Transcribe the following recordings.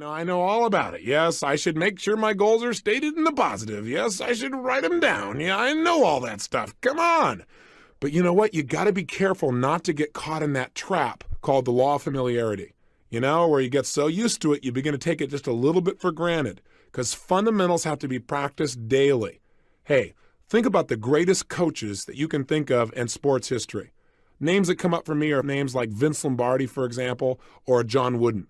I know all about it. Yes, I should make sure my goals are stated in the positive. Yes, I should write them down. Yeah, I know all that stuff. Come on. But you know what? You got to be careful not to get caught in that trap called the law of familiarity. Where you get so used to it, you begin to take it just a little bit for granted because fundamentals have to be practiced daily. Hey, think about the greatest coaches that you can think of in sports history. Names that come up for me are names like Vince Lombardi, for example, or John Wooden.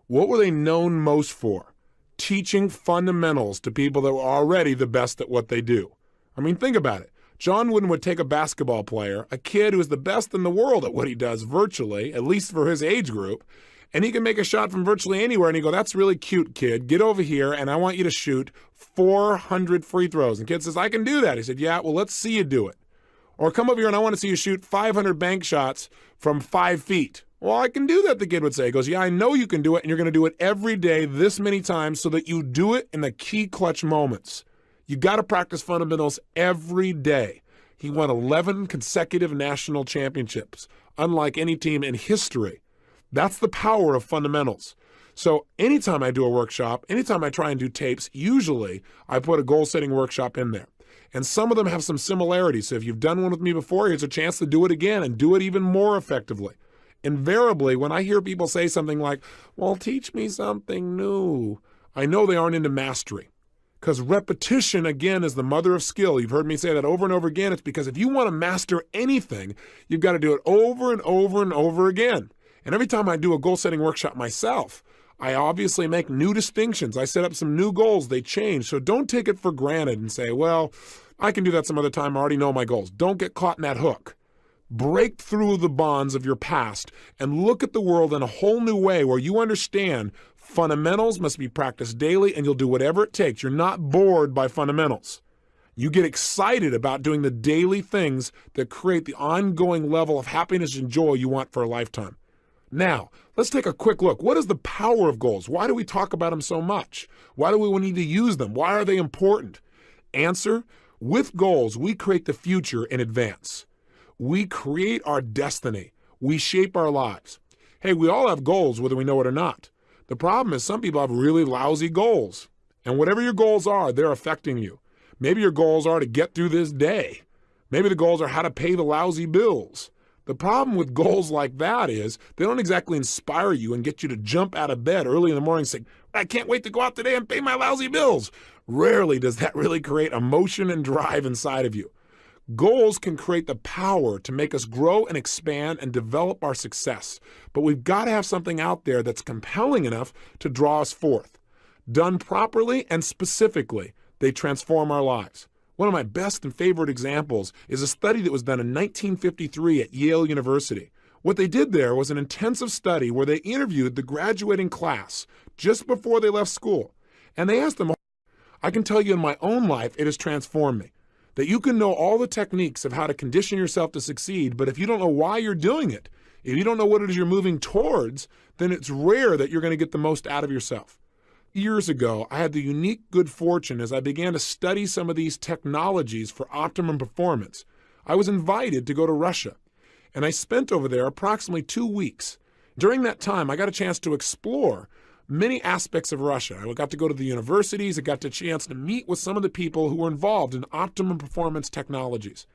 What were they known most for? Teaching fundamentals to people that were already the best at what they do. I mean, think about it. John Wooden would take a basketball player, a kid who is the best in the world at what he does virtually, at least for his age group, and he can make a shot from virtually anywhere, and he'd go, "That's really cute, kid. Get over here, and I want you to shoot 400 free throws." And the kid says, "I can do that." He said, "Yeah, well, let's see you do it." Or, "Come over here, and I want to see you shoot 500 bank shots from 5 feet." "Well, I can do that," the kid would say. He goes, "Yeah, I know you can do it, and you're going to do it every day this many times so that you do it in the key clutch moments. You got to practice fundamentals every day." He won 11 consecutive national championships, unlike any team in history. That's the power of fundamentals. So anytime I do a workshop, anytime I try and do tapes, usually I put a goal-setting workshop in there. And some of them have some similarities. So if you've done one with me before, here's a chance to do it again and do it even more effectively. Invariably, when I hear people say something like, "Well, teach me something new," I know they aren't into mastery. Because repetition, again, is the mother of skill. You've heard me say that over and over again. It's because if you want to master anything, you've got to do it over and over and over again. And every time I do a goal-setting workshop myself, I obviously make new distinctions. I set up some new goals. They change. So don't take it for granted and say, "Well, I can do that some other time. I already know my goals." Don't get caught in that hook. Break through the bonds of your past and look at the world in a whole new way where you understand fundamentals must be practiced daily and you'll do whatever it takes. You're not bored by fundamentals. You get excited about doing the daily things that create the ongoing level of happiness and joy you want for a lifetime. Now, let's take a quick look. What is the power of goals? Why do we talk about them so much? Why do we need to use them? Why are they important? Answer, with goals, we create the future in advance. We create our destiny. We shape our lives. Hey, we all have goals, whether we know it or not. The problem is some people have really lousy goals. And whatever your goals are, they're affecting you. Maybe your goals are to get through this day. Maybe the goals are how to pay the lousy bills. The problem with goals like that is they don't exactly inspire you and get you to jump out of bed early in the morning saying, "I can't wait to go out today and pay my lousy bills." Rarely does that really create emotion and drive inside of you. Goals can create the power to make us grow and expand and develop our success. But we've got to have something out there that's compelling enough to draw us forth. Done properly and specifically, they transform our lives. One of my best and favorite examples is a study that was done in 1953 at Yale University. What they did there was an intensive study where they interviewed the graduating class just before they left school. And they asked them, "I can tell you in my own life, it has transformed me. That you can know all the techniques of how to condition yourself to succeed, but if you don't know why you're doing it, if you don't know what it is you're moving towards, then it's rare that you're going to get the most out of yourself." Years ago, I had the unique good fortune as I began to study some of these technologies for optimum performance. I was invited to go to Russia, and I spent over there approximately 2 weeks. During that time, I got a chance to explore many aspects of Russia. I got to go to the universities. I got the chance to meet with some of the people who were involved in optimum performance technologies.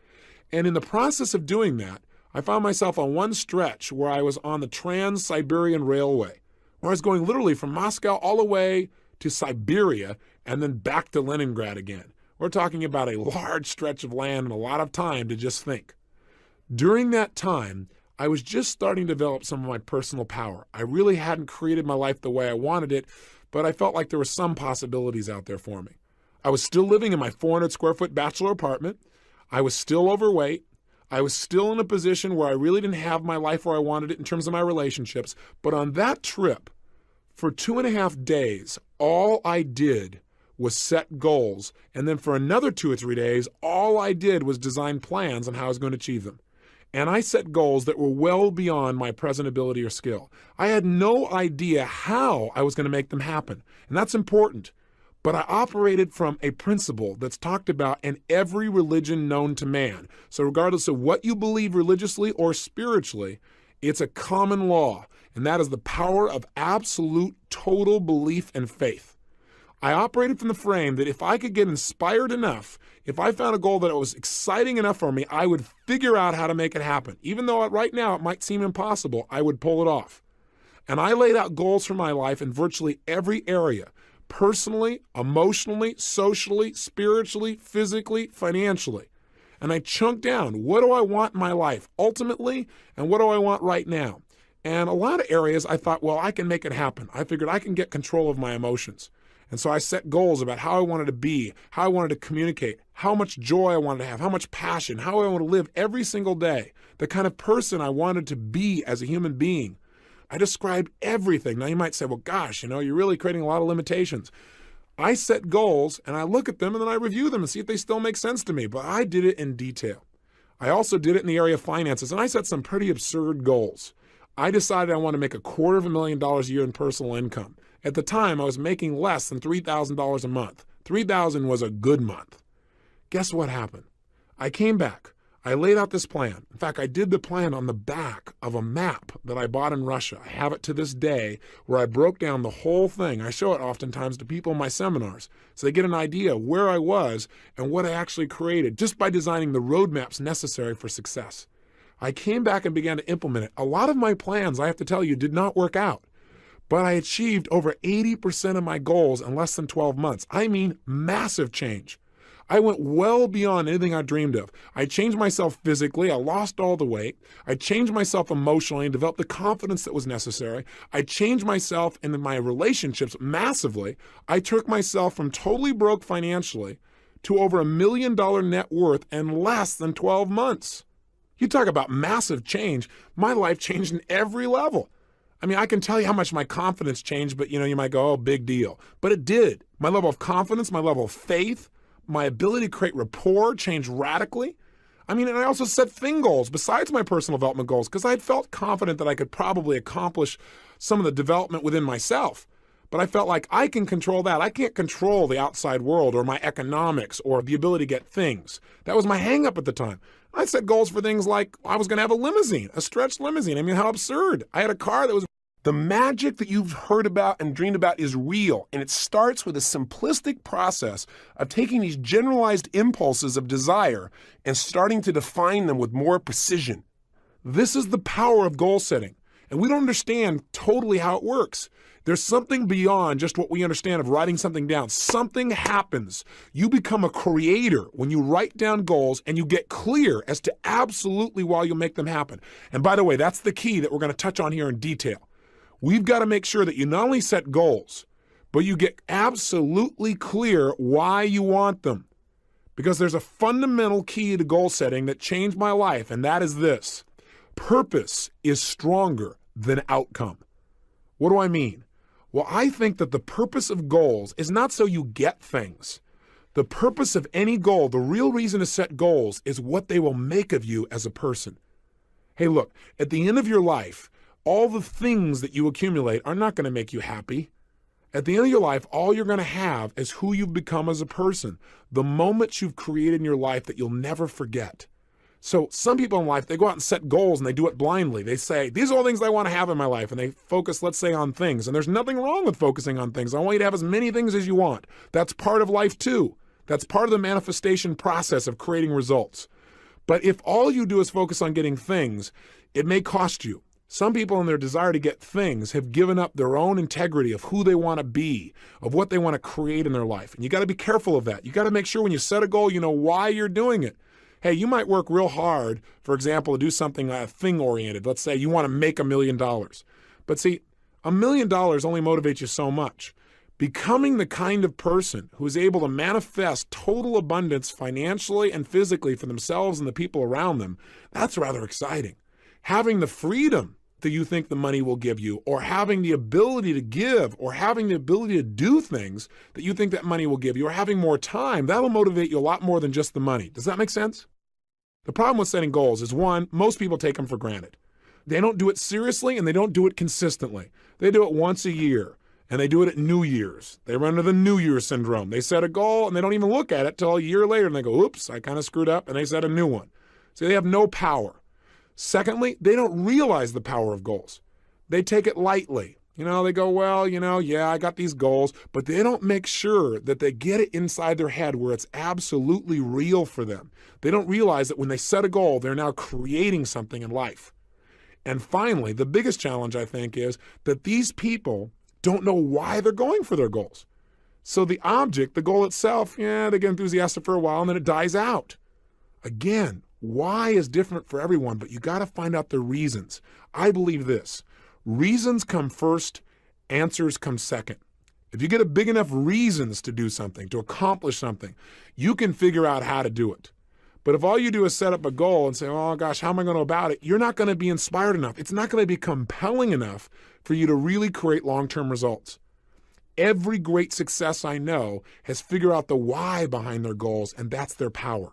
And in the process of doing that, I found myself on one stretch where I was on the Trans-Siberian Railway, where I was going literally from Moscow all the way to Siberia and then back to Leningrad again. We're talking about a large stretch of land and a lot of time to just think. During that time, I was just starting to develop some of my personal power. I really hadn't created my life the way I wanted it, but I felt like there were some possibilities out there for me. I was still living in my 400 square foot bachelor apartment. I was still overweight. I was still in a position where I really didn't have my life where I wanted it in terms of my relationships. But on that trip, for 2.5 days, all I did was set goals. And then for another 2 or 3 days, all I did was design plans on how I was going to achieve them. And I set goals that were well beyond my present ability or skill. I had no idea how I was going to make them happen. And that's important. But I operated from a principle that's talked about in every religion known to man. So regardless of what you believe religiously or spiritually, it's a common law. and that is the power of absolute total belief and faith. I operated from the frame that if I could get inspired enough, if I found a goal that was exciting enough for me, I would figure out how to make it happen. Even though right now it might seem impossible, I would pull it off. And I laid out goals for my life in virtually every area, personally, emotionally, socially, spiritually, physically, financially. And I chunked down, what do I want in my life ultimately, and what do I want right now? And a lot of areas I thought, well, I can make it happen. I figured I can get control of my emotions. And so I set goals about how I wanted to be, how I wanted to communicate, how much joy I wanted to have, how much passion, how I want to live every single day, the kind of person I wanted to be as a human being. I described everything. Now you might say, well, gosh, you're really creating a lot of limitations. I set goals and I look at them and then I review them and see if they still make sense to me. But I did it in detail. I also did it in the area of finances, and I set some pretty absurd goals. I decided I want to make $250,000 a year in personal income. At the time, I was making less than $3,000 a month. $3,000 was a good month. Guess what happened? I came back. I laid out this plan. In fact, I did the plan on the back of a map that I bought in Russia. I have it to this day where I broke down the whole thing. I show it oftentimes to people in my seminars so they get an idea of where I was and what I actually created just by designing the roadmaps necessary for success. I came back and began to implement it. A lot of my plans, I have to tell you, did not work out. But I achieved over 80% of my goals in less than 12 months. I mean, massive change. I went well beyond anything I dreamed of. I changed myself physically. I lost all the weight. I changed myself emotionally and developed the confidence that was necessary. I changed myself in my relationships massively. I took myself from totally broke financially to over $1 million net worth in less than 12 months. You talk about massive change. My life changed in every level. I mean, I can tell you how much my confidence changed, but you might go, oh, big deal. But it did. My level of confidence, my level of faith, my ability to create rapport changed radically. I mean, and I also set thing goals besides my personal development goals because I had felt confident that I could probably accomplish some of the development within myself. But I felt like I can control that. I can't control the outside world or my economics or the ability to get things. That was my hang up at the time. I set goals for things like I was going to have a limousine, a stretched limousine. I mean, how absurd. I had a car that was... The magic that you've heard about and dreamed about is real, and it starts with a simplistic process of taking these generalized impulses of desire and starting to define them with more precision. This is the power of goal setting, and we don't understand totally how it works. There's something beyond just what we understand of writing something down. Something happens. You become a creator when you write down goals and you get clear as to absolutely why you'll make them happen. And by the way, that's the key that we're going to touch on here in detail. We've got to make sure that you not only set goals, but you get absolutely clear why you want them. Because there's a fundamental key to goal setting that changed my life, and that is this. Purpose is stronger than outcome. What do I mean? Well, I think that the purpose of goals is not so you get things. The purpose of any goal, the real reason to set goals, is what they will make of you as a person. Hey, look, at the end of your life, all the things that you accumulate are not going to make you happy. At the end of your life, all you're going to have is who you've become as a person, the moments you've created in your life that you'll never forget. So some people in life, they go out and set goals and they do it blindly. They say, these are all things I want to have in my life. And they focus, let's say, on things. And there's nothing wrong with focusing on things. I want you to have as many things as you want. That's part of life too. That's part of the manifestation process of creating results. But if all you do is focus on getting things, it may cost you. Some people in their desire to get things have given up their own integrity of who they want to be, of what they want to create in their life. And you got to be careful of that. You got to make sure when you set a goal, you know why you're doing it. Hey, you might work real hard, for example, to do something thing-oriented. Let's say you want to make $1 million. But see, $1 million only motivates you so much. Becoming the kind of person who is able to manifest total abundance financially and physically for themselves and the people around them, that's rather exciting. Having the freedom that you think the money will give you, or having the ability to give, or having the ability to do things that you think that money will give you, or having more time, that'll motivate you a lot more than just the money. Does that make sense? The problem with setting goals is, one, most people take them for granted. They don't do it seriously and they don't do it consistently. They do it once a year and they do it at New Year's. They run into the New Year syndrome. They set a goal and they don't even look at it till a year later and they go, oops, I kind of screwed up, and they set a new one. So they have no power. Secondly, they don't realize the power of goals. They take it lightly. They go, well, yeah, I got these goals, but they don't make sure that they get it inside their head where it's absolutely real for them. They don't realize that when they set a goal, they're now creating something in life. And finally, the biggest challenge, I think, is that these people don't know why they're going for their goals. So the object, the goal itself, yeah, they get enthusiastic for a while and then it dies out. Again, why is different for everyone, but you got to find out the reasons. I believe this. Reasons come first, answers come second. If you get a big enough reasons to do something, to accomplish something, you can figure out how to do it. But if all you do is set up a goal and say, oh gosh, how am I going to go about it? You're not going to be inspired enough. It's not going to be compelling enough for you to really create long-term results. Every great success I know has figured out the why behind their goals, and that's their power.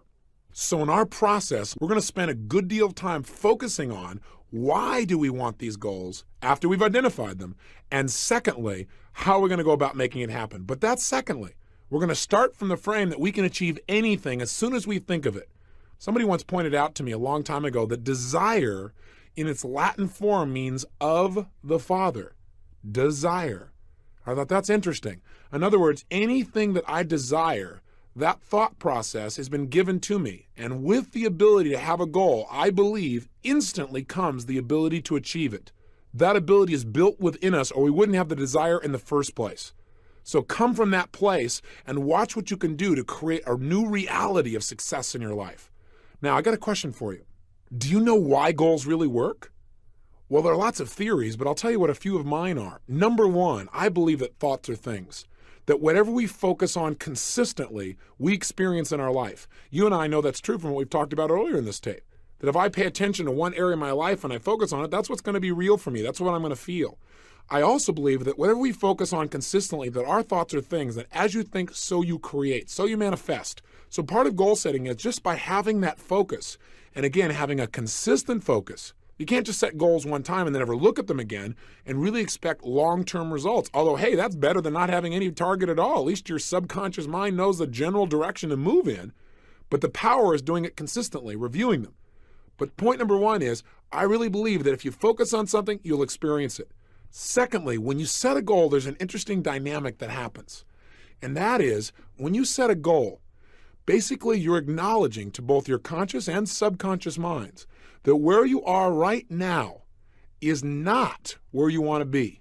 So in our process, we're going to spend a good deal of time focusing on why do we want these goals after we've identified them, and secondly, how we're going to go about making it happen. But that's secondly. We're going to start from the frame that we can achieve anything as soon as we think of it. Somebody once pointed out to me a long time ago that desire in its Latin form means of the Father. Desire. I thought that's interesting. In other words, anything that I desire, that thought process has been given to me. And with the ability to have a goal, I believe instantly comes the ability to achieve it. That ability is built within us or we wouldn't have the desire in the first place. So come from that place and watch what you can do to create a new reality of success in your life. Now, I got a question for you. Do you know why goals really work? Well, there are lots of theories, but I'll tell you what a few of mine are. Number one, I believe that thoughts are things. That whatever we focus on consistently, we experience in our life. You and I know that's true from what we've talked about earlier in this tape. That if I pay attention to one area of my life and I focus on it, that's what's going to be real for me. That's what I'm going to feel. I also believe that whatever we focus on consistently, that our thoughts are things, that as you think, so you create, so you manifest. So part of goal setting is just by having that focus, and again, having a consistent focus. You can't just set goals one time and then never look at them again and really expect long-term results. Although, hey, that's better than not having any target at all. At least your subconscious mind knows the general direction to move in. But the power is doing it consistently, reviewing them. But point number one is, I really believe that if you focus on something, you'll experience it. Secondly, when you set a goal, there's an interesting dynamic that happens. And that is, when you set a goal, basically you're acknowledging to both your conscious and subconscious minds that where you are right now is not where you want to be,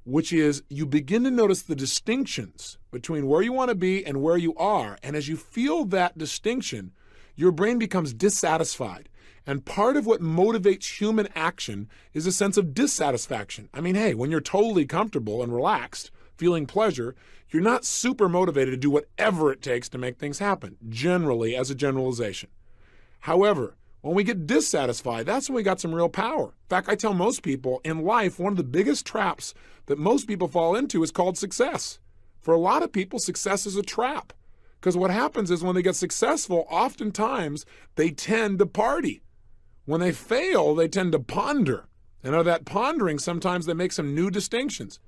which is you begin to notice the distinctions between where you want to be and where you are. And as you feel that distinction, your brain becomes dissatisfied. And part of what motivates human action is a sense of dissatisfaction. I mean, hey, when you're totally comfortable and relaxed, feeling pleasure, you're not super motivated to do whatever it takes to make things happen, generally, as a generalization. However, when we get dissatisfied, that's when we got some real power. In fact, I tell most people in life, one of the biggest traps that most people fall into is called success. For a lot of people, success is a trap. Because what happens is when they get successful, oftentimes they tend to party. When they fail, they tend to ponder. And out of that pondering, sometimes they make some new distinctions.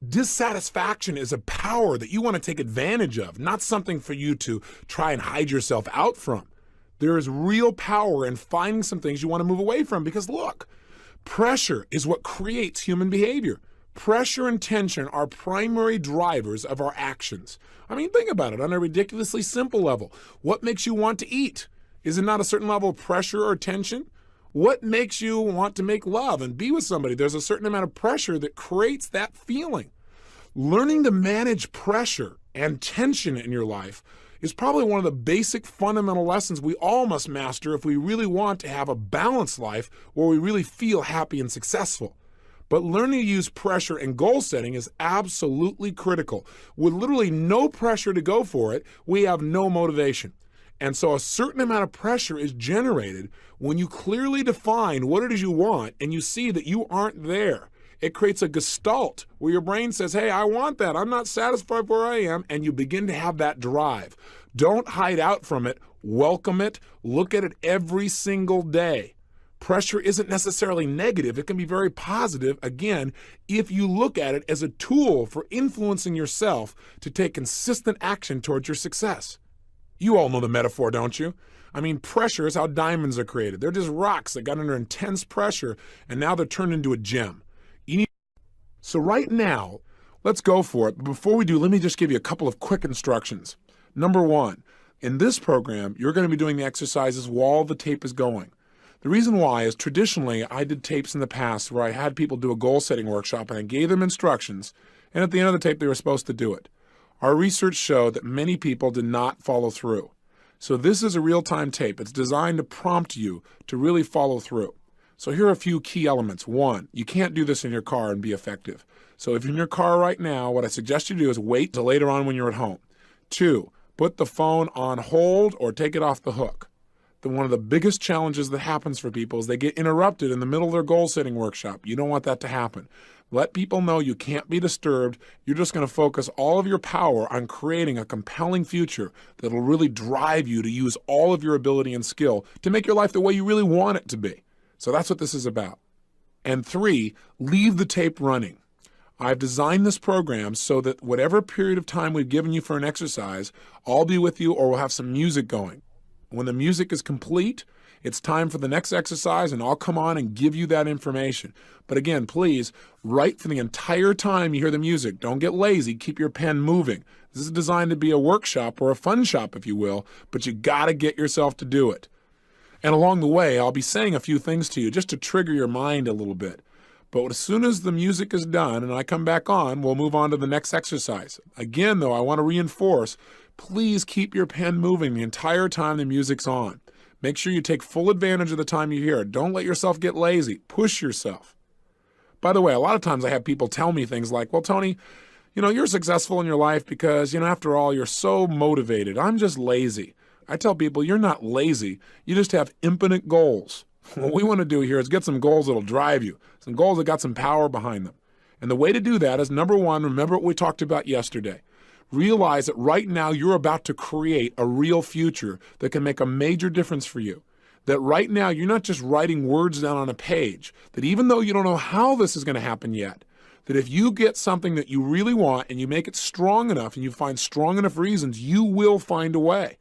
Dissatisfaction is a power that you want to take advantage of, not something for you to try and hide yourself out from. There is real power in finding some things you want to move away from because look, pressure is what creates human behavior. Pressure and tension are primary drivers of our actions. I mean, think about it on a ridiculously simple level. What makes you want to eat? Is it not a certain level of pressure or tension? What makes you want to make love and be with somebody? There's a certain amount of pressure that creates that feeling. Learning to manage pressure and tension in your life is probably one of the basic fundamental lessons we all must master if we really want to have a balanced life where we really feel happy and successful. But learning to use pressure and goal setting is absolutely critical. With literally no pressure to go for it, we have no motivation. And so a certain amount of pressure is generated when you clearly define what it is you want and you see that you aren't there. It creates a gestalt where your brain says, hey, I want that. I'm not satisfied where I am. And you begin to have that drive. Don't hide out from it. Welcome it. Look at it every single day. Pressure isn't necessarily negative. It can be very positive, again, if you look at it as a tool for influencing yourself to take consistent action towards your success. You all know the metaphor, don't you? I mean, pressure is how diamonds are created. They're just rocks that got under intense pressure, and now they're turned into a gem. You So right now, let's go for it. But before we do, let me just give you a couple of quick instructions. Number one, in this program, you're going to be doing the exercises while the tape is going. The reason why is traditionally I did tapes in the past where I had people do a goal-setting workshop and I gave them instructions, and at the end of the tape they were supposed to do it. Our research showed that many people did not follow through. So this is a real-time tape. It's designed to prompt you to really follow through. So here are a few key elements. One, you can't do this in your car and be effective. So if you're in your car right now, what I suggest you do is wait till later on when you're at home. Two, put the phone on hold or take it off the hook. One of the biggest challenges that happens for people is they get interrupted in the middle of their goal-setting workshop. You don't want that to happen. Let people know you can't be disturbed. You're just going to focus all of your power on creating a compelling future that will really drive you to use all of your ability and skill to make your life the way you really want it to be. So that's what this is about. And three, leave the tape running. I've designed this program so that whatever period of time we've given you for an exercise, I'll be with you or we'll have some music going. When the music is complete, it's time for the next exercise, and I'll come on and give you that information. But again, please, write for the entire time you hear the music. Don't get lazy. Keep your pen moving. This is designed to be a workshop or a fun shop, if you will, but you got to get yourself to do it. And along the way, I'll be saying a few things to you just to trigger your mind a little bit. But as soon as the music is done and I come back on, we'll move on to the next exercise. Again, though, I want to reinforce, please keep your pen moving the entire time the music's on. Make sure you take full advantage of the time you hear it. Don't let yourself get lazy. Push yourself. By the way, a lot of times I have people tell me things like, well, Tony, you're successful in your life because, after all, you're so motivated. I'm just lazy. I tell people, you're not lazy. You just have infinite goals. What we want to do here is get some goals that'll drive you, some goals that got some power behind them. And the way to do that is, number one, remember what we talked about yesterday. Realize that right now you're about to create a real future that can make a major difference for you. That right now you're not just writing words down on a page, that even though you don't know how this is going to happen yet, that if you get something that you really want and you make it strong enough and you find strong enough reasons, you will find a way.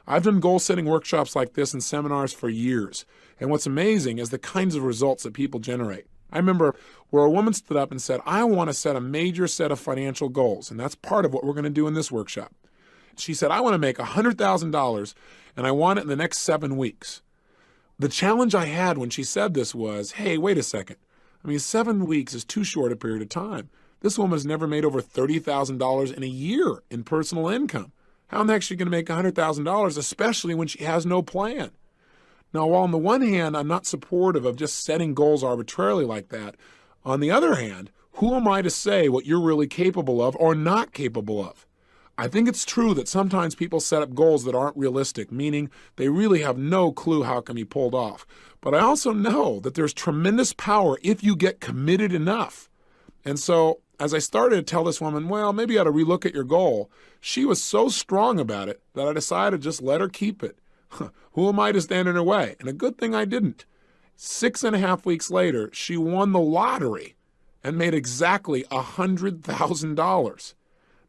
I've done goal-setting workshops like this and seminars for years. And what's amazing is the kinds of results that people generate. I remember where a woman stood up and said, I want to set a major set of financial goals, and that's part of what we're going to do in this workshop. She said, I want to make $100,000, and I want it in the next 7 weeks. The challenge I had when she said this was, hey, wait a second. 7 weeks is too short a period of time. This woman has never made over $30,000 in a year in personal income. How in the heck is she going to make $100,000, especially when she has no plan? Now, while on the one hand, I'm not supportive of just setting goals arbitrarily like that, on the other hand, who am I to say what you're really capable of or not capable of? I think it's true that sometimes people set up goals that aren't realistic, meaning they really have no clue how it can be pulled off. But I also know that there's tremendous power if you get committed enough. And so as I started to tell this woman, well, maybe you ought to relook at your goal, she was so strong about it that I decided to just let her keep it. Who am I to stand in her way? And a good thing I didn't. 6.5 weeks later, she won the lottery and made exactly $100,000.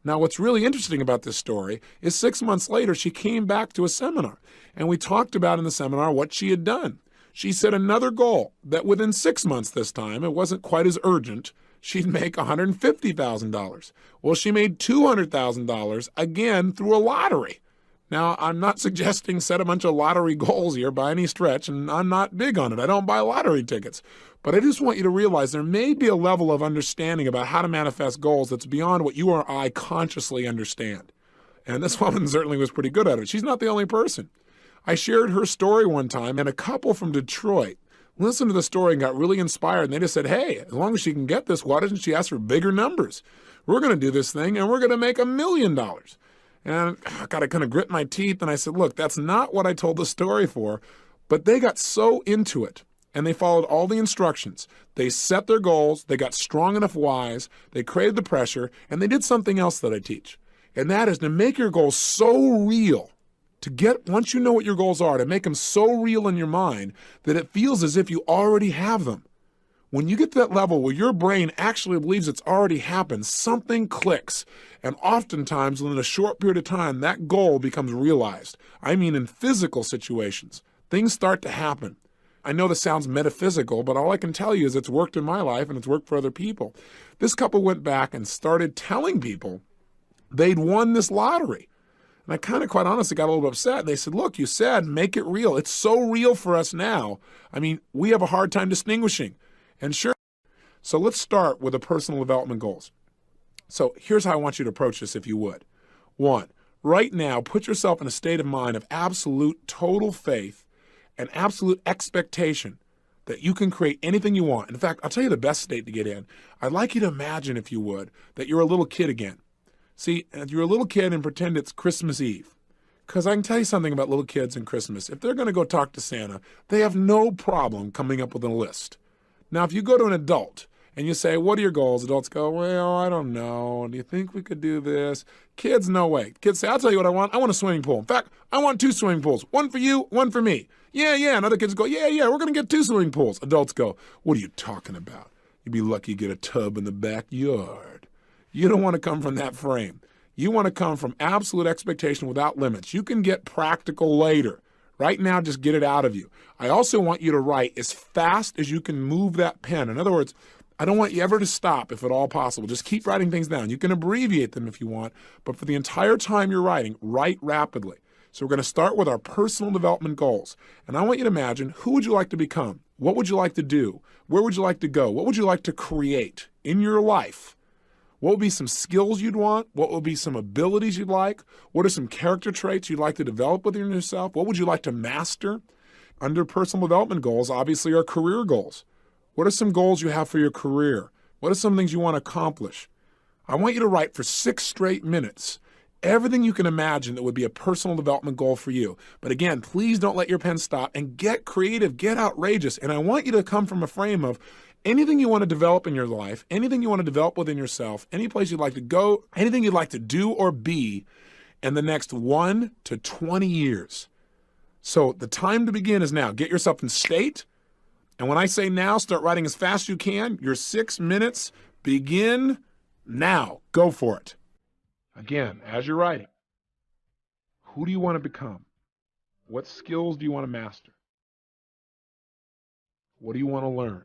Now, what's really interesting about this story is 6 months later, she came back to a seminar, and we talked about in the seminar what she had done. She set another goal that within 6 months this time, it wasn't quite as urgent, she'd make $150,000. Well, she made $200,000 again through a lottery. Now, I'm not suggesting set a bunch of lottery goals here by any stretch, and I'm not big on it. I don't buy lottery tickets. But I just want you to realize there may be a level of understanding about how to manifest goals that's beyond what you or I consciously understand. And this woman certainly was pretty good at it. She's not the only person. I shared her story one time, and a couple from Detroit listened to the story and got really inspired. And they just said, hey, as long as she can get this, why doesn't she ask for bigger numbers? We're going to do this thing, and we're going to make $1 million. And I got to kind of grit my teeth, and I said, look, that's not what I told the story for. But they got so into it, and they followed all the instructions. They set their goals, they got strong enough whys, they created the pressure, and they did something else that I teach. And that is to make your goals so real, once you know what your goals are, to make them so real in your mind that it feels as if you already have them. When you get to that level where your brain actually believes it's already happened, something clicks. And oftentimes, within a short period of time, that goal becomes realized. I mean, in physical situations, things start to happen. I know this sounds metaphysical, but all I can tell you is it's worked in my life and it's worked for other people. This couple went back and started telling people they'd won this lottery. And I kind of, quite honestly, got a little upset. They said, look, you said make it real. It's so real for us now. I mean, we have a hard time distinguishing. And sure, so let's start with the personal development goals. So here's how I want you to approach this, if you would. 1, right now, put yourself in a state of mind of absolute total faith and absolute expectation that you can create anything you want. In fact, I'll tell you the best state to get in. I'd like you to imagine, if you would, that you're a little kid again. See, if you're a little kid and pretend it's Christmas Eve, because I can tell you something about little kids and Christmas. If they're going to go talk to Santa, they have no problem coming up with a list. Now, if you go to an adult and you say, what are your goals? Adults go, well, I don't know. Do you think we could do this? Kids, no way. Kids say, I'll tell you what I want. I want a swimming pool. In fact, I want 2 swimming pools. One for you, one for me. Yeah. And other kids go, yeah, we're going to get 2 swimming pools. Adults go, what are you talking about? You'd be lucky to get a tub in the backyard. You don't want to come from that frame. You want to come from absolute expectation without limits. You can get practical later. Right now, just get it out of you. I also want you to write as fast as you can move that pen. In other words, I don't want you ever to stop if at all possible. Just keep writing things down. You can abbreviate them if you want, but for the entire time you're writing, write rapidly. So we're going to start with our personal development goals. And I want you to imagine, who would you like to become? What would you like to do? Where would you like to go? What would you like to create in your life? What would be some skills you'd want? What would be some abilities you'd like? What are some character traits you'd like to develop within yourself? What would you like to master? Under personal development goals, obviously, are career goals. What are some goals you have for your career? What are some things you want to accomplish? I want you to write for 6 straight minutes everything you can imagine that would be a personal development goal for you. But again, please don't let your pen stop and get creative, get outrageous. And I want you to come from a frame of anything you want to develop in your life, anything you want to develop within yourself, any place you'd like to go, anything you'd like to do or be in the next 1 to 20 years. So the time to begin is now. Get yourself in state. And when I say now, start writing as fast as you can. Your 6 minutes begin now. Go for it. Again, as you're writing, who do you want to become? What skills do you want to master? What do you want to learn?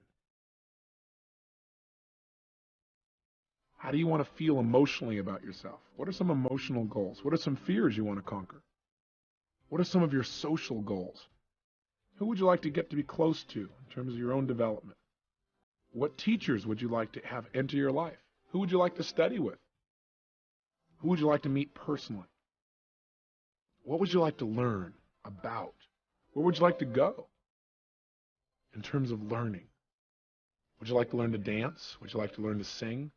How do you want to feel emotionally about yourself? What are some emotional goals? What are some fears you want to conquer? What are some of your social goals? Who would you like to get to be close to in terms of your own development? What teachers would you like to have enter your life? Who would you like to study with? Who would you like to meet personally? What would you like to learn about? Where would you like to go in terms of learning? Would you like to learn to dance? Would you like to learn to sing?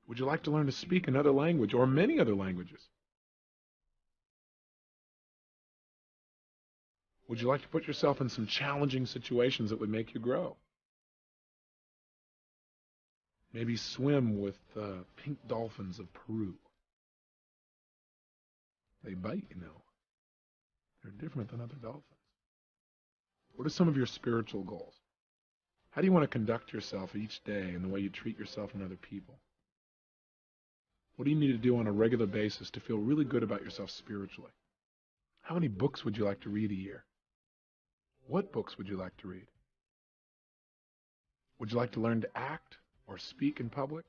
Would you like to learn to speak another language or many other languages? Would you like to put yourself in some challenging situations that would make you grow? Maybe swim with pink dolphins of Peru. They bite, you know. They're different than other dolphins. What are some of your spiritual goals? How do you want to conduct yourself each day in the way you treat yourself and other people? What do you need to do on a regular basis to feel really good about yourself spiritually? How many books would you like to read a year? What books would you like to read? Would you like to learn to act or speak in public?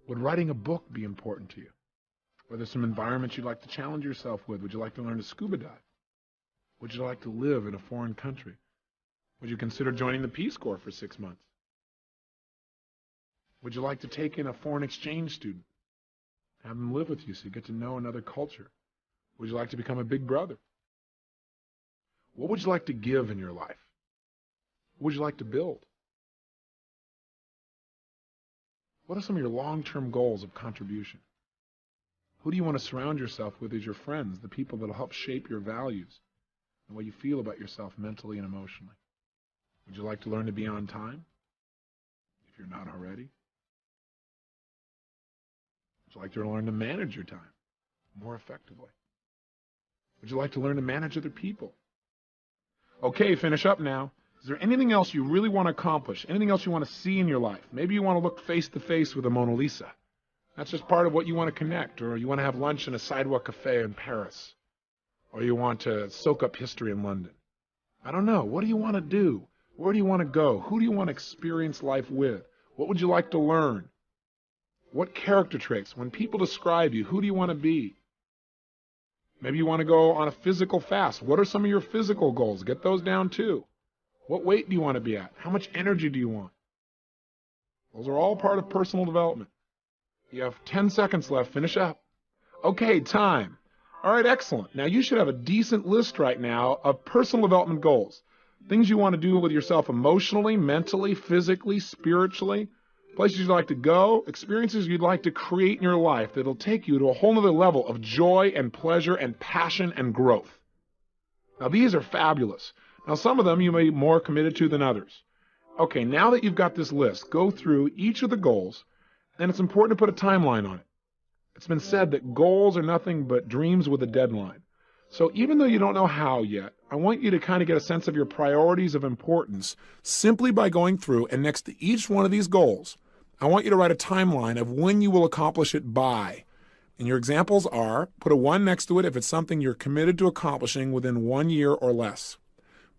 Would writing a book be important to you? Are there some environments you'd like to challenge yourself with? Would you like to learn to scuba dive? Would you like to live in a foreign country? Would you consider joining the Peace Corps for 6 months? Would you like to take in a foreign exchange student? Have them live with you so you get to know another culture? Would you like to become a big brother? What would you like to give in your life? What would you like to build? What are some of your long-term goals of contribution? Who do you want to surround yourself with as your friends, the people that will help shape your values and what you feel about yourself mentally and emotionally? Would you like to learn to be on time, if you're not already? Would you like to learn to manage your time more effectively? Would you like to learn to manage other people? Okay, finish up now. Is there anything else you really want to accomplish? Anything else you want to see in your life? Maybe you want to look face to face with the Mona Lisa. That's just part of what you want to connect. Or you want to have lunch in a sidewalk cafe in Paris. Or you want to soak up history in London. I don't know. What do you want to do? Where do you want to go? Who do you want to experience life with? What would you like to learn? What character traits? When people describe you, who do you want to be? Maybe you want to go on a physical fast. What are some of your physical goals? Get those down too. What weight do you want to be at? How much energy do you want? Those are all part of personal development. You have 10 seconds left. Finish up. Okay, time. All right, excellent. Now you should have a decent list right now of personal development goals. Things you want to do with yourself emotionally, mentally, physically, spiritually. Places you'd like to go, experiences you'd like to create in your life that'll take you to a whole nother level of joy and pleasure and passion and growth. Now these are fabulous. Now some of them you may be more committed to than others. Okay, now that you've got this list, go through each of the goals, and it's important to put a timeline on it. It's been said that goals are nothing but dreams with a deadline. So even though you don't know how yet, I want you to kind of get a sense of your priorities of importance simply by going through, and next to each one of these goals, I want you to write a timeline of when you will accomplish it by. And your examples are, put a 1 next to it if it's something you're committed to accomplishing within 1 year or less.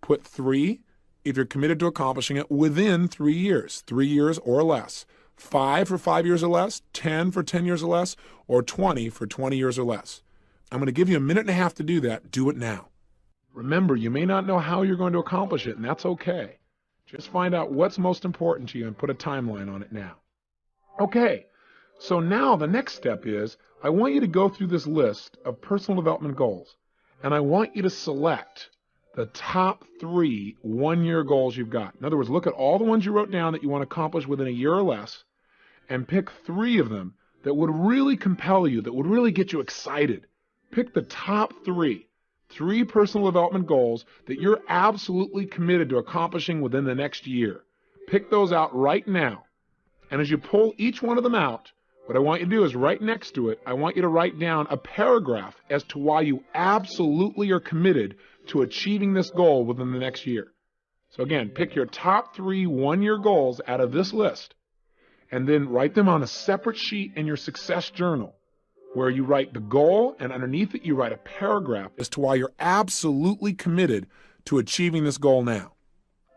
Put 3 if you're committed to accomplishing it within 3 years, 3 years or less. 5 for 5 years or less, 10 for 10 years or less, or 20 for 20 years or less. I'm going to give you a minute and a half to do that. Do it now. Remember, you may not know how you're going to accomplish it, and that's okay. Just find out what's most important to you and put a timeline on it now. Okay, so now the next step is I want you to go through this list of personal development goals, and I want you to select the top 3 one-year goals you've got. In other words, look at all the ones you wrote down that you want to accomplish within a year or less, and pick 3 of them that would really compel you, that would really get you excited. Pick the top 3 personal development goals that you're absolutely committed to accomplishing within the next year. Pick those out right now. And as you pull each one of them out, what I want you to do is right next to it, I want you to write down a paragraph as to why you absolutely are committed to achieving this goal within the next year. So again, pick your top 3 one-year goals out of this list, and then write them on a separate sheet in your success journal, where you write the goal, and underneath it you write a paragraph as to why you're absolutely committed to achieving this goal now.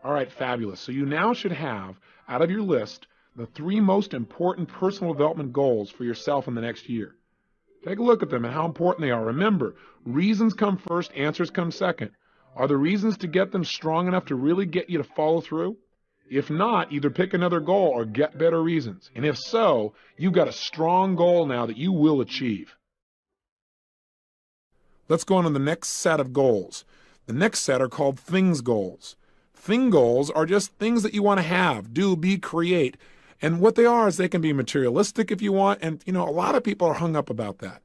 All right, fabulous. So you now should have, out of your list, the 3 most important personal development goals for yourself in the next year. Take a look at them and how important they are. Remember, reasons come first, answers come second. Are the reasons to get them strong enough to really get you to follow through? If not, either pick another goal or get better reasons. And if so, you've got a strong goal now that you will achieve. Let's go on to the next set of goals. The next set are called things goals. Thing goals are just things that you want to have, do, be, create. And what they are is they can be materialistic if you want, and a lot of people are hung up about that.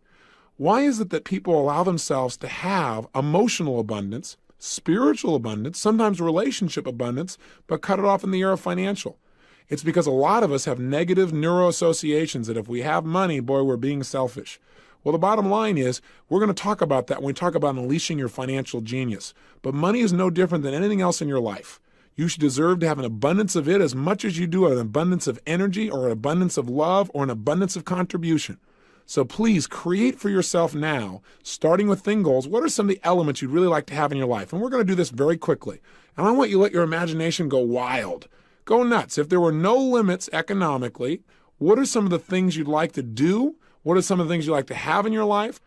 Why is it that people allow themselves to have emotional abundance, spiritual abundance, sometimes relationship abundance, but cut it off in the area of financial? It's because a lot of us have negative neuroassociations that if we have money, boy, we're being selfish. Well, the bottom line is we're going to talk about that when we talk about unleashing your financial genius. But money is no different than anything else in your life. You should deserve to have an abundance of it as much as you do an abundance of energy or an abundance of love or an abundance of contribution. So please create for yourself now, starting with thing goals, what are some of the elements you'd really like to have in your life? And we're going to do this very quickly. And I want you to let your imagination go wild. Go nuts. If there were no limits economically, what are some of the things you'd like to do? What are some of the things you'd like to have in your life?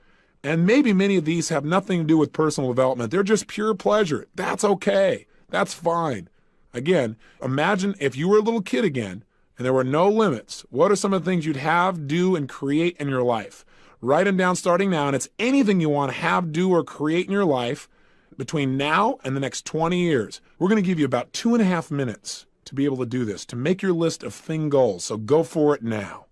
And maybe many of these have nothing to do with personal development. They're just pure pleasure. That's okay. That's fine. Again, imagine if you were a little kid again and there were no limits. What are some of the things you'd have, do, and create in your life? Write them down starting now, and it's anything you want to have, do, or create in your life between now and the next 20 years. We're going to give you about 2.5 minutes to be able to do this, to make your list of thing goals. So go for it now.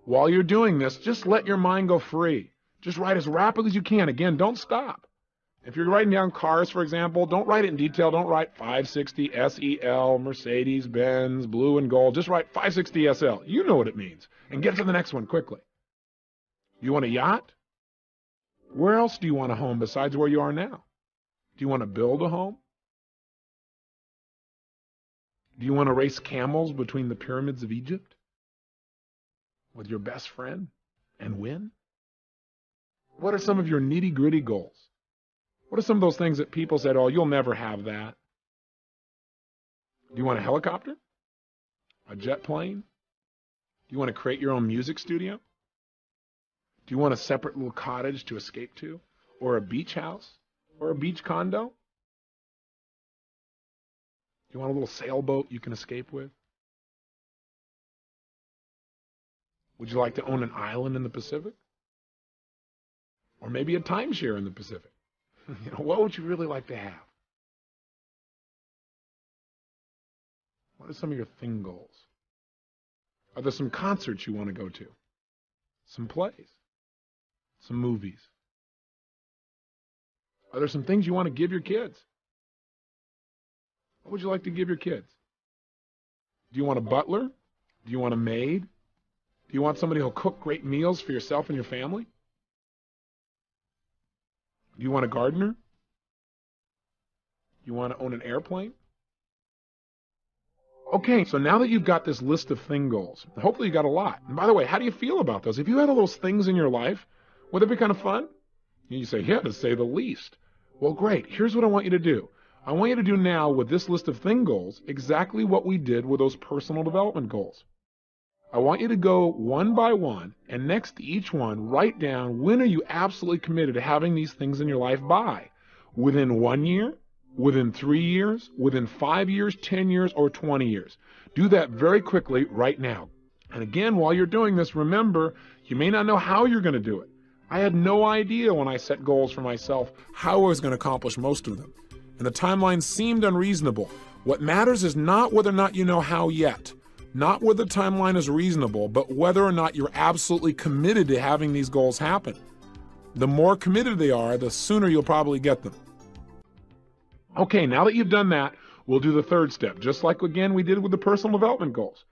While you're doing this, just let your mind go free. Just write as rapidly as you can. Again, don't stop. If you're writing down cars, for example, don't write it in detail. Don't write 560 SEL, Mercedes, Benz, blue and gold. Just write 560 SL. You know what it means. And get to the next one quickly. You want a yacht? Where else do you want a home besides where you are now? Do you want to build a home? Do you want to race camels between the pyramids of Egypt with your best friend and win? What are some of your nitty-gritty goals? What are some of those things that people said, oh, you'll never have that? Do you want a helicopter? A jet plane? Do you want to create your own music studio? Do you want a separate little cottage to escape to? Or a beach house? Or a beach condo? Do you want a little sailboat you can escape with? Would you like to own an island in the Pacific? Or maybe a timeshare in the Pacific? What would you really like to have? What are some of your thing goals? Are there some concerts you want to go to? Some plays? Some movies? Are there some things you want to give your kids? What would you like to give your kids? Do you want a butler? Do you want a maid? Do you want somebody who'll cook great meals for yourself and your family? Do you want a gardener? Do you want to own an airplane? Okay, so now that you've got this list of thing goals, hopefully you got a lot. And by the way, how do you feel about those? If you had all those things in your life, would that be kind of fun? And you say, yeah, to say the least. Well, great. Here's what I want you to do. I want you to do now with this list of thing goals exactly what we did with those personal development goals. I want you to go one by one, and next to each one, write down when are you absolutely committed to having these things in your life by. Within 1 year, within 3 years, within 5 years, 10 years, or 20 years. Do that very quickly right now. And again, while you're doing this, remember, you may not know how you're going to do it. I had no idea when I set goals for myself how I was going to accomplish most of them. And the timeline seemed unreasonable. What matters is not whether or not you know how yet. Not whether the timeline is reasonable, but whether or not you're absolutely committed to having these goals happen. The more committed they are, the sooner you'll probably get them. Okay, now that you've done that, we'll do the third step, just like, again, we did with the personal development goals.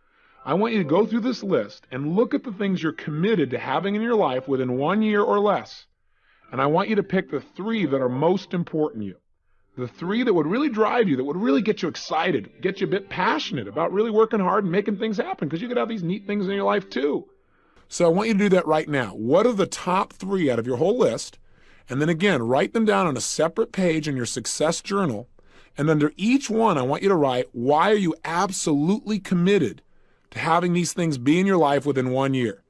I want you to go through this list and look at the things you're committed to having in your life within 1 year or less. And I want you to pick the 3 that are most important to you. The 3 that would really drive you, that would really get you excited, get you a bit passionate about really working hard and making things happen, because you could have these neat things in your life too. So I want you to do that right now. What are the top 3 out of your whole list? And then again, write them down on a separate page in your success journal. And under each one, I want you to write, why are you absolutely committed to having these things be in your life within 1 year?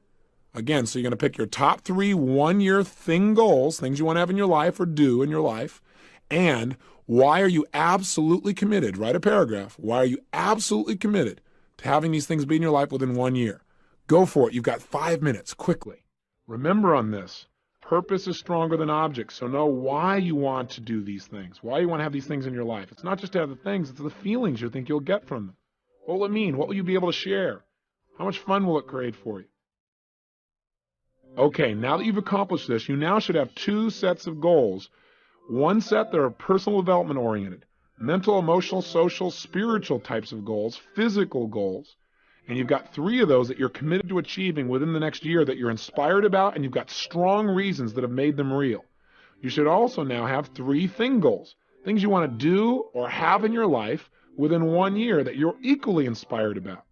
Again, so you're going to pick your top 3 1-year thing goals, things you want to have in your life or do in your life. And why are you absolutely committed? Write a paragraph. Why are you absolutely committed to having these things be in your life within 1 year? Go for it. You've got 5 minutes, quickly. Remember on this, purpose is stronger than objects. So know why you want to do these things, why you want to have these things in your life. It's not just to have the things, it's the feelings you think you'll get from them. What will it mean? What will you be able to share? How much fun will it create for you? Okay, now that you've accomplished this, you now should have 2 sets of goals. One set that are personal development oriented, mental, emotional, social, spiritual types of goals, physical goals. And you've got 3 of those that you're committed to achieving within the next year that you're inspired about, and you've got strong reasons that have made them real. You should also now have 3 thing goals, things you want to do or have in your life within 1 year that you're equally inspired about.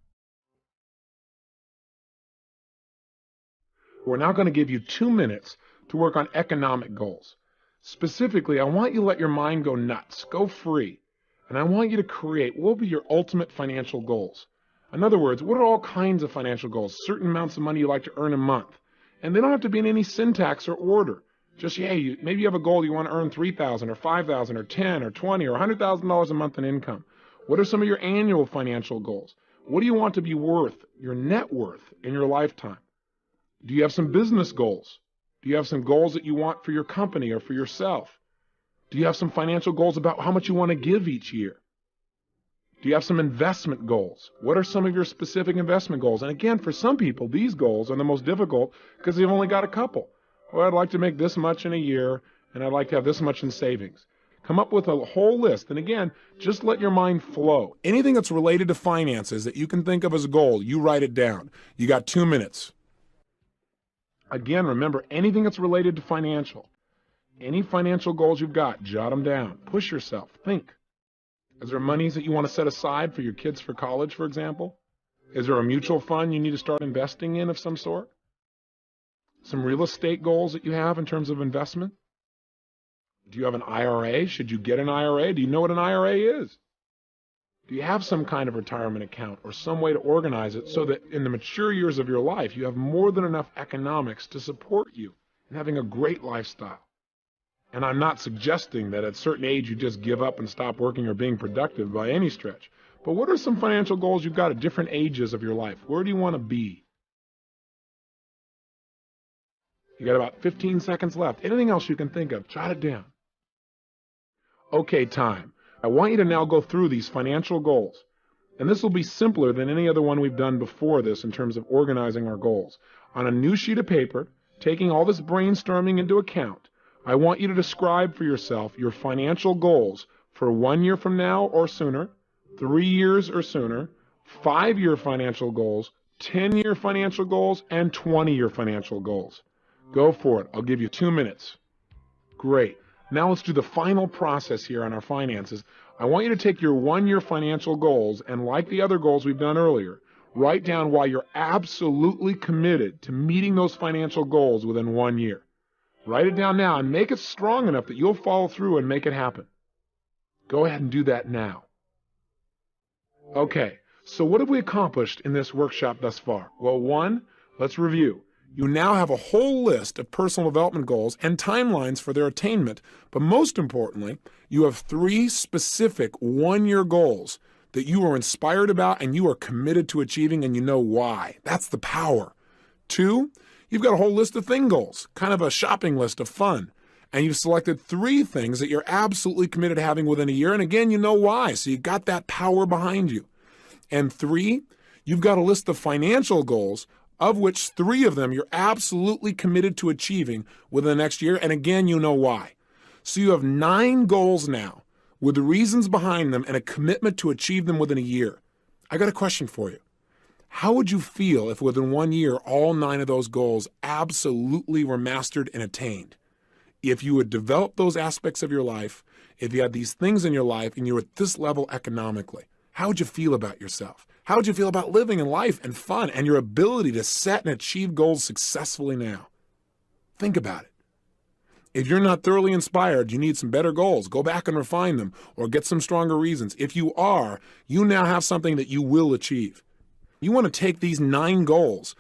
We're now going to give you 2 minutes to work on economic goals. Specifically, I want you to let your mind go nuts, go free. And I want you to create what will be your ultimate financial goals. In other words, what are all kinds of financial goals? Certain amounts of money you like to earn a month. And they don't have to be in any syntax or order. Just, maybe you have a goal you want to earn $3,000 or $5,000 or $10,000 or $20,000 or $100,000 a month in income. What are some of your annual financial goals? What do you want to be worth, your net worth, in your lifetime? Do you have some business goals? Do you have some goals that you want for your company or for yourself? Do you have some financial goals about how much you want to give each year? Do you have some investment goals? What are some of your specific investment goals? And again, for some people, these goals are the most difficult because they've only got a couple. Well, I'd like to make this much in a year, and I'd like to have this much in savings. Come up with a whole list. And again, just let your mind flow. Anything that's related to finances that you can think of as a goal, you write it down. You got 2 minutes. Again, remember, anything that's related to financial, any financial goals you've got, jot them down. Push yourself. Think. Is there monies that you want to set aside for your kids for college, for example? Is there a mutual fund you need to start investing in of some sort? Some real estate goals that you have in terms of investment? Do you have an IRA? Should you get an IRA? Do you know what an IRA is? Do you have some kind of retirement account or some way to organize it so that in the mature years of your life, you have more than enough economics to support you in having a great lifestyle? And I'm not suggesting that at a certain age you just give up and stop working or being productive by any stretch. But what are some financial goals you've got at different ages of your life? Where do you want to be? You got about 15 seconds left. Anything else you can think of, jot it down. Okay, time. I want you to now go through these financial goals. And this will be simpler than any other one we've done before this in terms of organizing our goals. On a new sheet of paper, taking all this brainstorming into account, I want you to describe for yourself your financial goals for 1 year from now or sooner, 3 years or sooner, 5-year financial goals, 10-year financial goals, and 20-year financial goals. Go for it. I'll give you 2 minutes. Great. Now let's do the final process here on our finances. I want you to take your 1-year financial goals and, like the other goals we've done earlier, write down why you're absolutely committed to meeting those financial goals within 1 year. Write it down now and make it strong enough that you'll follow through and make it happen. Go ahead and do that now. Okay, so what have we accomplished in this workshop thus far? Well, 1, let's review. You now have a whole list of personal development goals and timelines for their attainment, but most importantly, you have 3 specific 1-year goals that you are inspired about and you are committed to achieving, and you know why. That's the power. 2, you've got a whole list of thing goals, kind of a shopping list of fun, and you've selected 3 things that you're absolutely committed to having within a year, and again, you know why, so you got that power behind you. And 3, you've got a list of financial goals, of which 3 of them you're absolutely committed to achieving within the next year, and again, you know why. So you have 9 goals now with the reasons behind them and a commitment to achieve them within a year. I got a question for you. How would you feel if within 1 year all 9 of those goals absolutely were mastered and attained? If you had developed those aspects of your life, if you had these things in your life and you were at this level economically, how would you feel about yourself? How would you feel about living and life and fun and your ability to set and achieve goals successfully now? Think about it. If you're not thoroughly inspired, you need some better goals. Go back and refine them or get some stronger reasons. If you are, you now have something that you will achieve. You want to take these 9 goals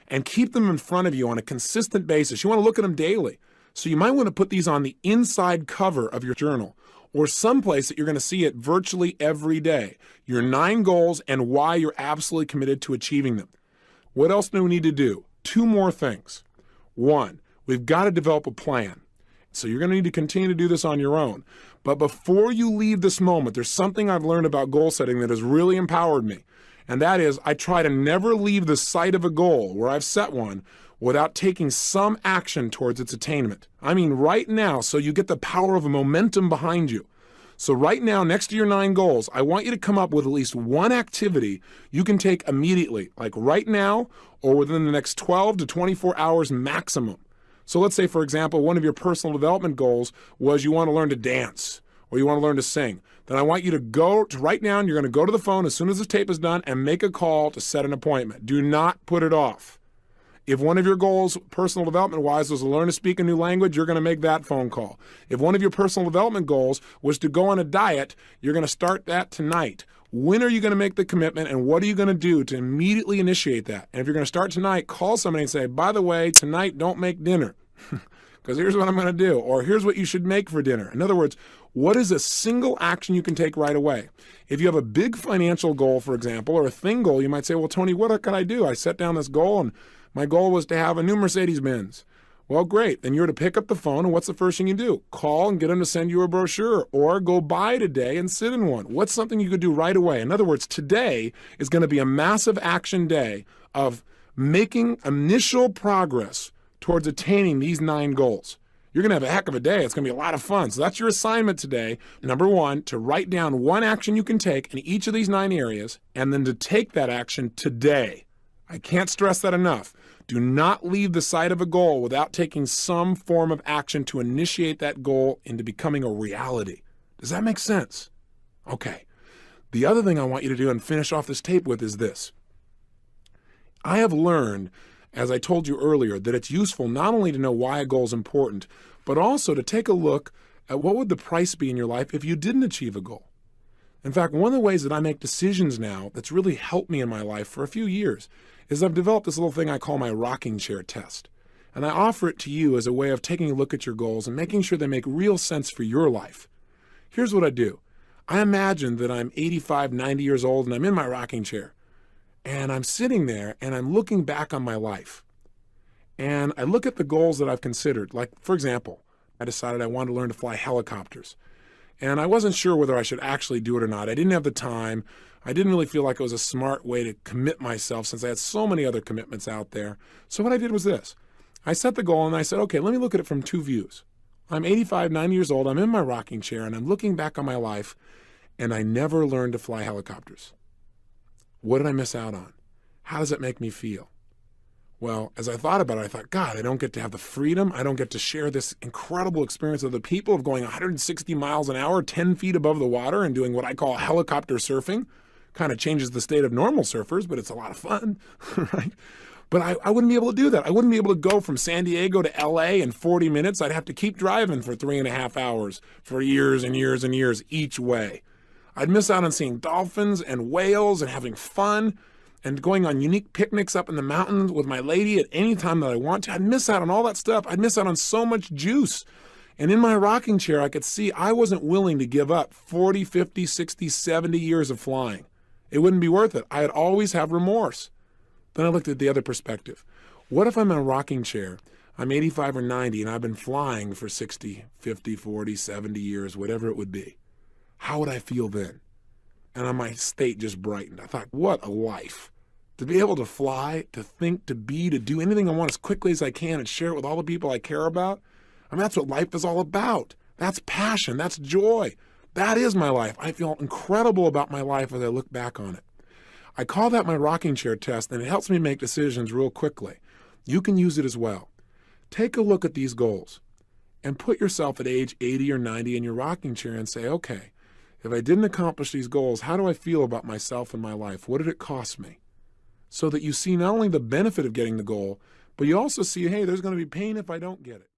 and keep them in front of you on a consistent basis. You want to look at them daily. So you might want to put these on the inside cover of your journal or someplace that you're going to see it virtually every day. Your 9 goals and why you're absolutely committed to achieving them. What else do we need to do? 2 more things. 1, we've got to develop a plan. So you're going to need to continue to do this on your own. But before you leave this moment, there's something I've learned about goal setting that has really empowered me. And that is, I try to never leave the sight of a goal where I've set one without taking some action towards its attainment. I mean right now, so you get the power of a momentum behind you. So right now, next to your 9 goals, I want you to come up with at least one activity you can take immediately, like right now or within the next 12 to 24 hours maximum. So let's say, for example, one of your personal development goals was you want to learn to dance or you want to learn to sing. Then I want you to go to right now, and you're going to go to the phone as soon as this tape is done and make a call to set an appointment. Do not put it off. If one of your goals, personal development-wise, was to learn to speak a new language, you're going to make that phone call. If one of your personal development goals was to go on a diet, you're going to start that tonight. When are you going to make the commitment, and what are you going to do to immediately initiate that? And if you're going to start tonight, call somebody and say, by the way, tonight don't make dinner because here's what I'm going to do, or here's what you should make for dinner. In other words, what is a single action you can take right away? If you have a big financial goal, for example, or a thing goal, you might say, well, Tony, what can I do? I set down this goal, and my goal was to have a new Mercedes-Benz. Well, great. Then you're to pick up the phone, and what's the first thing you do? Call and get them to send you a brochure, or go buy today and sit in one. What's something you could do right away? In other words, today is going to be a massive action day of making initial progress towards attaining these 9 goals. You're going to have a heck of a day. It's going to be a lot of fun. So that's your assignment today. Number 1, to write down one action you can take in each of these 9 areas, and then to take that action today. I can't stress that enough. Do not leave the sight of a goal without taking some form of action to initiate that goal into becoming a reality. Does that make sense? Okay. The other thing I want you to do and finish off this tape with is this. I have learned, as I told you earlier, that it's useful not only to know why a goal is important, but also to take a look What would the price be in your life if you didn't achieve a goal? In fact, one of the ways that I make decisions now that's really helped me in my life for a few years is I've developed this little thing I call my rocking chair test. And I offer it to you as a way of taking a look at your goals and making sure they make real sense for your life. Here's what I do. I imagine that I'm 85, 90 years old and I'm in my rocking chair. And I'm sitting there and I'm looking back on my life. And I look at the goals that I've considered. Like, for example, I decided I wanted to learn to fly helicopters. And I wasn't sure whether I should actually do it or not. I didn't have the time. I didn't really feel like it was a smart way to commit myself since I had so many other commitments out there. So what I did was this. I set the goal and I said, okay, let me look at it from two views. I'm 85, 90 years old. I'm in my rocking chair and I'm looking back on my life and I never learned to fly helicopters. What did I miss out on? How does it make me feel? Well, as I thought about it, I thought, God, I don't get to have the freedom. I don't get to share this incredible experience of the people of going 160 miles an hour, 10 feet above the water and doing what I call helicopter surfing. Kind of changes the state of normal surfers, but it's a lot of fun, right? But I wouldn't be able to do that. I wouldn't be able to go from San Diego to LA in 40 minutes. I'd have to keep driving for 3.5 hours for years and years and years each way. I'd miss out on seeing dolphins and whales and having fun and going on unique picnics up in the mountains with my lady at any time that I want to. I'd miss out on all that stuff. I'd miss out on so much juice. And in my rocking chair, I could see I wasn't willing to give up 40, 50, 60, 70 years of flying. It wouldn't be worth it. I'd always have remorse. Then I looked at the other perspective. What if I'm in a rocking chair, I'm 85 or 90, and I've been flying for 60, 50, 40, 70 years, whatever it would be? How would I feel then? And my state just brightened. I thought, what a life. To be able to fly, to think, to be, to do anything I want as quickly as I can and share it with all the people I care about. I mean, that's what life is all about. That's passion. That's joy. That is my life. I feel incredible about my life as I look back on it. I call that my rocking chair test, and it helps me make decisions real quickly. You can use it as well. Take a look at these goals and put yourself at age 80 or 90 in your rocking chair and say, okay, if I didn't accomplish these goals, how do I feel about myself and my life? What did it cost me? So that you see not only the benefit of getting the goal, but you also see, hey, there's going to be pain if I don't get it.